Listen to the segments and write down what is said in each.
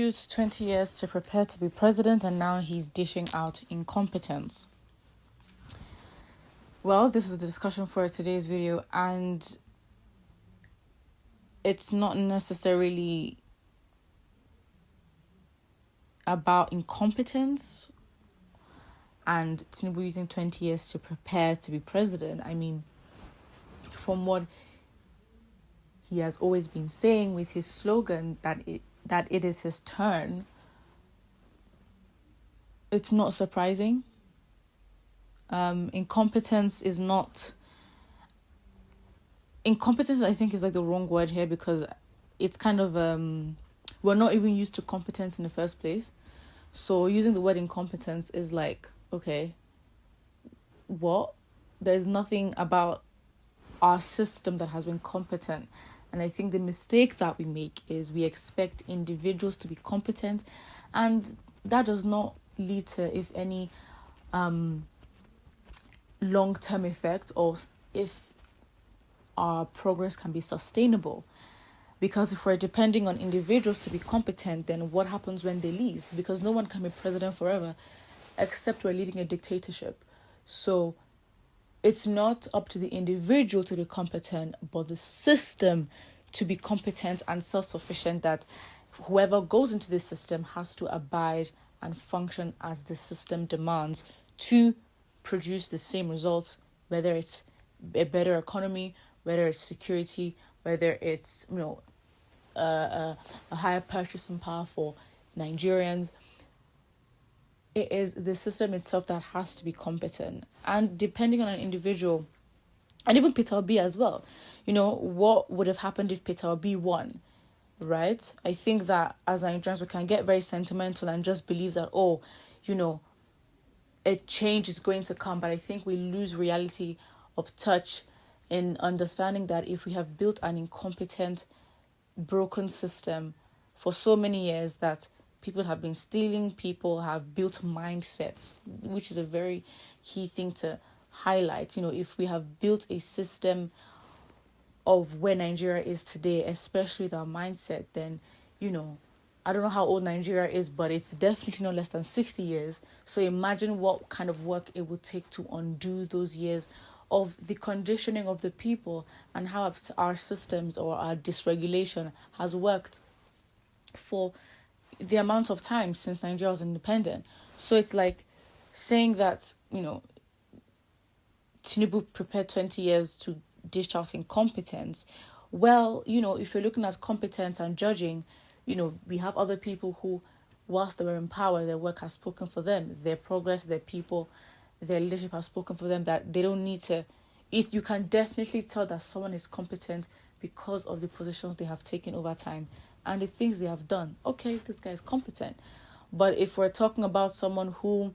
used 20 years to prepare to be president, and now he's dishing out incompetence. Well, this is the discussion for today's video, and it's not necessarily about incompetence and Tinubu using 20 years to prepare to be president. I mean, from what he has always been saying with his slogan that it is his turn, it's not surprising. Incompetence, I think, is like the wrong word here, because it's kind of we're not even used to competence in the first place. So using the word incompetence is like, okay, what? There's nothing about our system that has been competent. And I think the mistake that we make is we expect individuals to be competent, and that does not lead to, if any, long-term effect, or if our progress can be sustainable. Because if we're depending on individuals to be competent, then what happens when they leave? Because no one can be president forever, except we're leading a dictatorship. So it's not up to the individual to be competent, but the system to be competent and self-sufficient, that whoever goes into the system has to abide and function as the system demands to produce the same results, whether it's a better economy, whether it's security, whether it's a higher purchasing power for Nigerians. It is the system itself that has to be competent. And depending on an individual, and even Peter Obi as well, what would have happened if Peter Obi won, right? I think that as Nigerians, we can get very sentimental and just believe that, a change is going to come. But I think we lose reality of touch in understanding that if we have built an incompetent, broken system for so many years, that people have been stealing, people have built mindsets, which is a very key thing to highlight. If we have built a system of where Nigeria is today, especially with our mindset, then, I don't know how old Nigeria is, but it's definitely not less than 60 years. So imagine what kind of work it would take to undo those years of the conditioning of the people, and how our systems or our dysregulation has worked for the amount of time since Nigeria was independent. So it's like saying that, Tinubu prepared 20 years to dish out incompetence. Well, if you're looking at competence and judging, we have other people who, whilst they were in power, their work has spoken for them. Their progress, their people, their leadership has spoken for them, that they don't need to. You can definitely tell that someone is competent because of the positions they have taken over time and the things they have done. Okay, this guy is competent. But if we're talking about someone who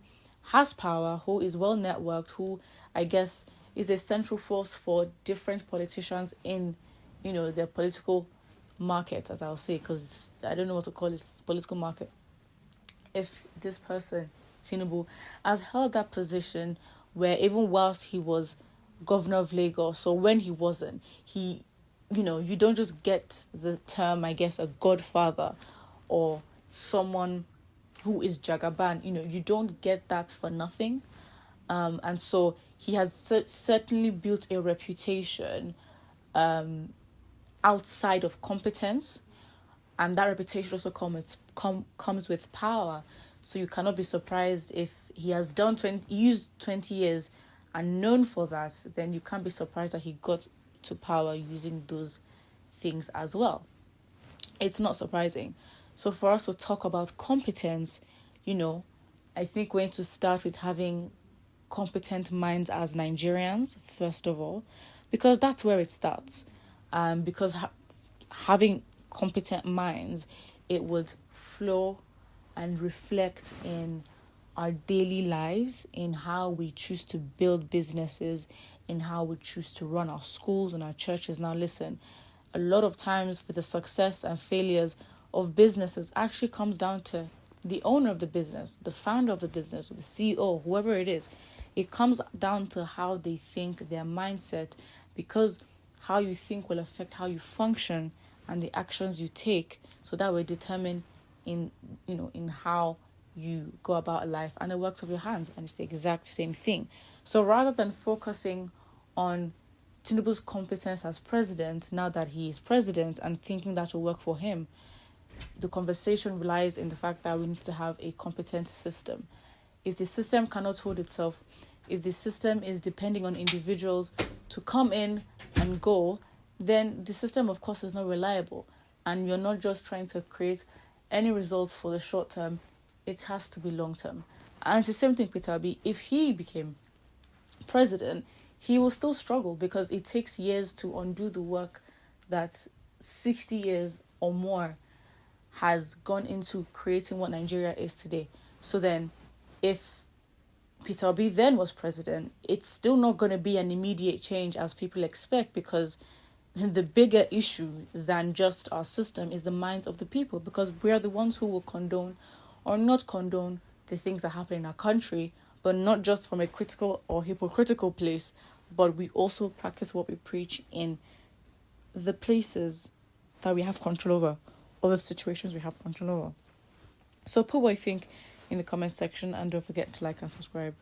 has power, who is well networked, who I guess is a central force for different politicians in, their political market, as I'll say, because I don't know what to call it, political market. If this person, Tinubu, has held that position where even whilst he was governor of Lagos, or when he wasn't, you don't just get the term, I guess, a godfather or someone who is Jagaban. You don't get that for nothing. And so he has certainly built a reputation outside of competence, and that reputation also comes with power. So you cannot be surprised if he has used 20 years and known for that, then you can't be surprised that he got to power using those things as well. It's not surprising. So for us to talk about competence, I think we're going to start with having competent minds as Nigerians, first of all, because that's where it starts. Because having competent minds, it would flow and reflect in our daily lives, in how we choose to build businesses, in how we choose to run our schools and our churches. Now listen, a lot of times for the success and failures of businesses actually comes down to the owner of the business, the founder of the business, or the CEO, whoever it is. It comes down to how they think, their mindset, because how you think will affect how you function and the actions you take. So that will determine in in how you go about life and the works of your hands, and it's the exact same thing. So rather than focusing on Tinubu's competence as president, now that he is president, and thinking that will work for him, the conversation relies in the fact that we need to have a competent system. If the system cannot hold itself, if the system is depending on individuals to come in and go, then the system, of course, is not reliable. And you're not just trying to create any results for the short term, it has to be long term. And it's the same thing, Peter Obi. If he became president, he will still struggle because it takes years to undo the work that 60 years or more has gone into creating what Nigeria is today. So then, if Peter Obi then was president, it's still not going to be an immediate change as people expect, because the bigger issue than just our system is the minds of the people, because we are the ones who will condone or not condone the things that happen in our country, but not just from a critical or hypocritical place, but we also practice what we preach in the places that we have control over, or the situations we have control over. So put what you think in the comment section, and don't forget to like and subscribe.